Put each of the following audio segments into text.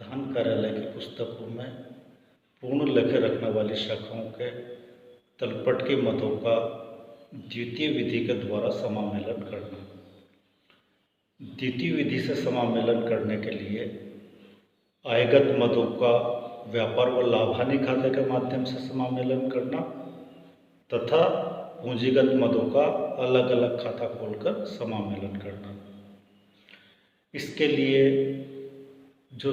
प्रधान कार्यालय की पुस्तकों में पूर्ण लेखे रखने वाली शाखाओं के तलपट के मतों का द्वितीय विधि के द्वारा समामेलन करना। द्वितीय विधि से समामेलन करने के लिए आयगत मदों का व्यापार व लाभ हानि खाते के माध्यम से समामेलन करना तथा पूंजीगत मदों का अलग अलग खाता खोलकर समामेलन करना। इसके लिए जो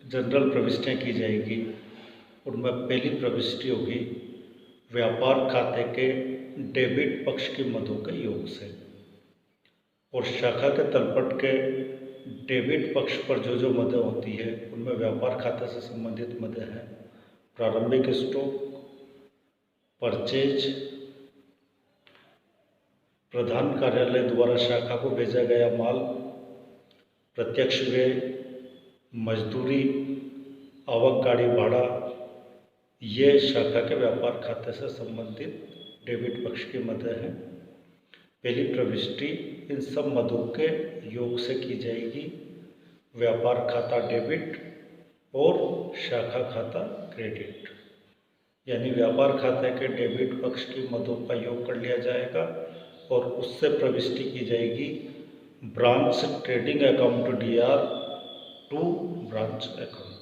जनरल प्रविष्टियाँ की जाएगी उनमें पहली प्रविष्टि होगी व्यापार खाते के डेबिट पक्ष के मदों के योग से, और शाखा के तलपट के डेबिट पक्ष पर जो मदें होती है उनमें व्यापार खाते से संबंधित मदें हैं प्रारंभिक स्टॉक, परचेज, प्रधान कार्यालय द्वारा शाखा को भेजा गया माल, प्रत्यक्ष व्यय, मजदूरी, आवक गाड़ी भाड़ा, ये शाखा के व्यापार खाते से संबंधित डेबिट पक्ष की मदें हैं। पहली प्रविष्टि इन सब मदों के योग से की जाएगी। व्यापार खाता डेबिट और शाखा खाता क्रेडिट, यानी व्यापार खाते के डेबिट पक्ष की मदों का योग कर लिया जाएगा और उससे प्रविष्टि की जाएगी branch trading account DR to branch account.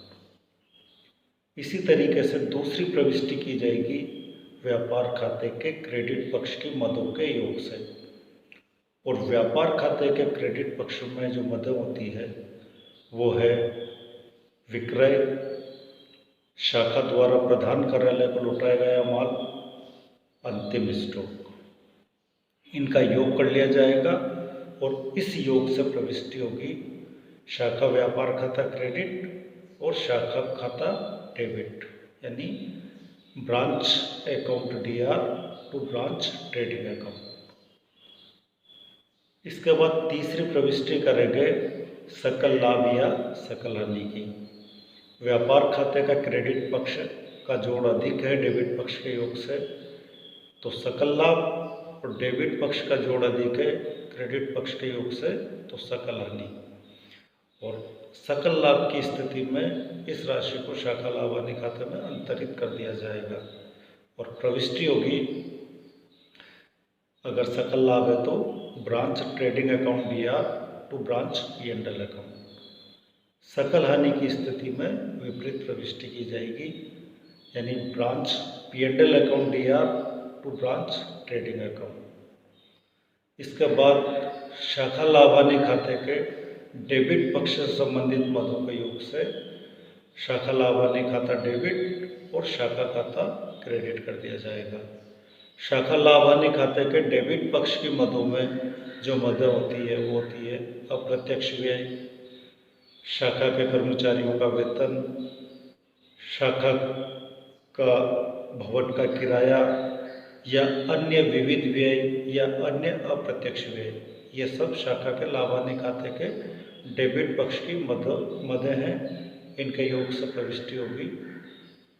इसी तरीके से दूसरी प्रविष्टि की जाएगी व्यापार खाते के क्रेडिट पक्ष की मदों के योग से, और व्यापार खाते के क्रेडिट पक्ष में जो मदें होती है वो है विक्रय, शाखा द्वारा प्रधान कार्यालय को लौटाया गया माल, अंतिम स्टॉक। इनका योग कर लिया जाएगा और इस योग से प्रविष्टि होगी शाखा व्यापार खाता क्रेडिट और शाखा खाता डेबिट, यानी branch account DR to branch trading account. इसके बाद तीसरी प्रविष्टि करेंगे सकल लाभ या सकल हानि की। व्यापार खाते का क्रेडिट पक्ष का जोड़ अधिक है डेबिट पक्ष के योग से, तो सकल लाभ, और डेबिट पक्ष का जोड़ अधिक है क्रेडिट पक्ष के योग से, तो सकल हानि। और सकल लाभ की स्थिति में इस राशि को शाखा लाभ हानि खाते में अंतरित कर दिया जाएगा और प्रविष्टि होगी, अगर सकल लाभ है तो branch trading account DR to branch P&L account. सकल हानि की स्थिति में विपरीत प्रविष्टि की जाएगी, यानी branch P&L account DR to branch trading account. इसके बाद शाखा लाभ हानि खाते के डेबिट पक्ष से संबंधित मदों के योग से शाखा लाभ हानि खाता डेबिट और शाखा खाता क्रेडिट कर दिया जाएगा। शाखा लाभ हानि खाते के डेबिट पक्ष की मदों में जो मदें होती है वो होती है अप्रत्यक्ष व्यय, शाखा के कर्मचारियों का वेतन, शाखा का भवन का किराया या अन्य विविध व्यय या अन्य अप्रत्यक्ष व्यय, ये सब शाखा के लाभ हानि खाते के डेबिट पक्ष की मदें हैं। इनके योग से प्रविष्टि होगी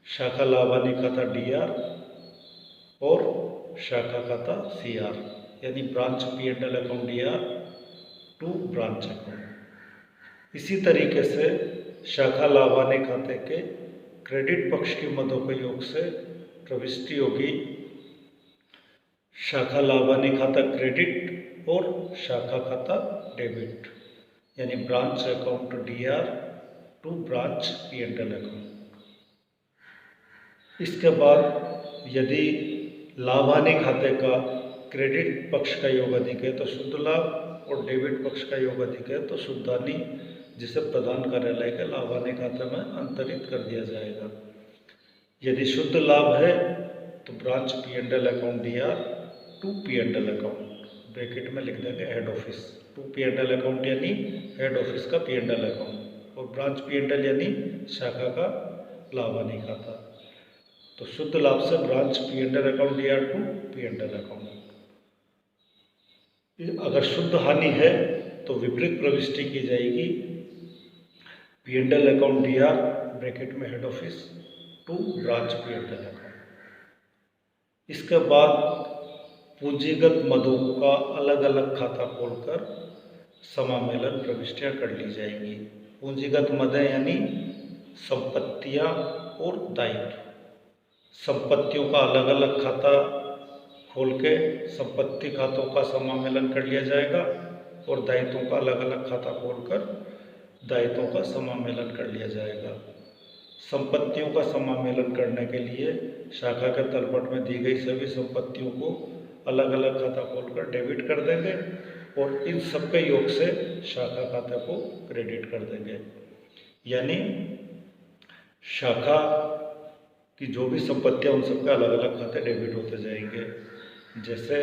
शाखा लाभ हानि खाता DR और शाखा खाता CR, यानी branch P&L account DR to branch account. इसी तरीके से शाखा लाभ हानि खाते के क्रेडिट पक्ष की मदों के योग से प्रविष्टि होगी शाखा लाभ हानि खाता क्रेडिट और शाखा खाता डेबिट, यानी branch account DR to branch P&L account. इसके बाद यदि लाभ हानि खाते का क्रेडिट पक्ष का योग अधिक है तो शुद्ध लाभ और डेबिट पक्ष का योग अधिक है तो शुद्ध हानि, जिसे प्रधान कार्यालय के लाभ हानि खाते में अंतरित कर दिया जाएगा। यदि शुद्ध लाभ है तो branch P&L account DR to P&L account, bracket में लिख देंगे head office, to P&L account यानी हेड ऑफिस का P&L अकाउंट, और ब्रांच P&L यानी शाखा का लाभ हानि खाता। तो शुद्ध लाभ से branch P&L account DR to P&L account. अगर शुद्ध हानि है तो विपरीत प्रविष्टि की जाएगी P&L अकाउंट DR ब्रैकेट में head office to branch P&L account. इसके बाद पूंजीगत मदों का अलग अलग खाता खोलकर समामेलन प्रविष्टियाँ कर ली जाएंगी। पूंजीगत मदें यानी संपत्तियां और दायित्व। संपत्तियों का अलग अलग खाता खोल के संपत्ति खातों का समामेलन कर लिया जाएगा और दायित्वों का अलग अलग खाता खोलकर दायित्वों का समामेलन कर लिया जाएगा। संपत्तियों का समामेलन करने के लिए शाखा के तलपट में दी गई सभी संपत्तियों को अलग अलग खाता खोलकर डेबिट कर देंगे और इन सबके योग से शाखा खाते को क्रेडिट कर देंगे। यानी शाखा की जो भी संपत्तियां उन सबके अलग अलग खाते डेबिट होते जाएंगे। जैसे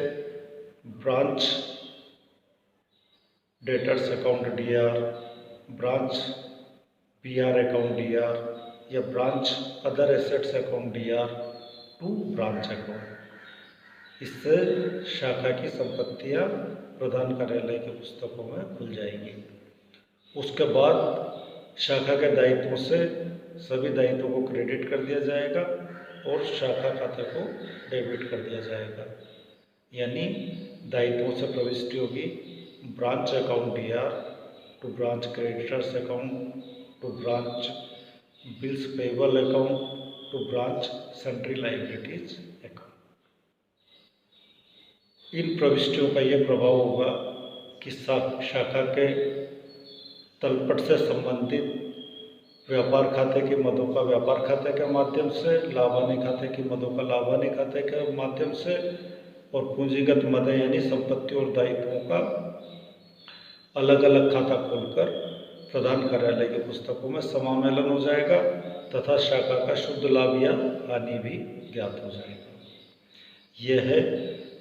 branch debtors account DR, branch PR account DR या branch other assets account DR to branch account. इससे शाखा की संपत्तियां प्रधान कार्यालय की पुस्तकों में खुल जाएंगी। उसके बाद शाखा के दायित्वों से सभी दायित्वों को क्रेडिट कर दिया जाएगा और शाखा खाते को डेबिट कर दिया जाएगा। यानी दायित्वों से प्रविष्टि होगी branch account DR to branch creditors account to branch bills payable account to branch sundry liabilities account. इन प्रविष्टियों का यह प्रभाव होगा कि शाखा के तलपट से संबंधित व्यापार खाते की मदों का व्यापार खाते के माध्यम से, लाभानी खाते की मदों का लाभानी खाते के माध्यम से और पूंजीगत मदें यानी संपत्ति और दायित्वों का अलग अलग खाता खोलकर प्रधान कार्यालय की पुस्तकों में समामेलन हो जाएगा तथा शाखा का शुद्ध लाभ या हानि भी ज्ञात हो जाएगा। यह है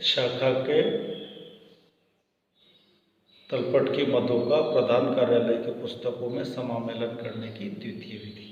शाखा के तलपट की मदों का प्रधान कार्यालय की पुस्तकों में समामेलन करने की द्वितीय विधि।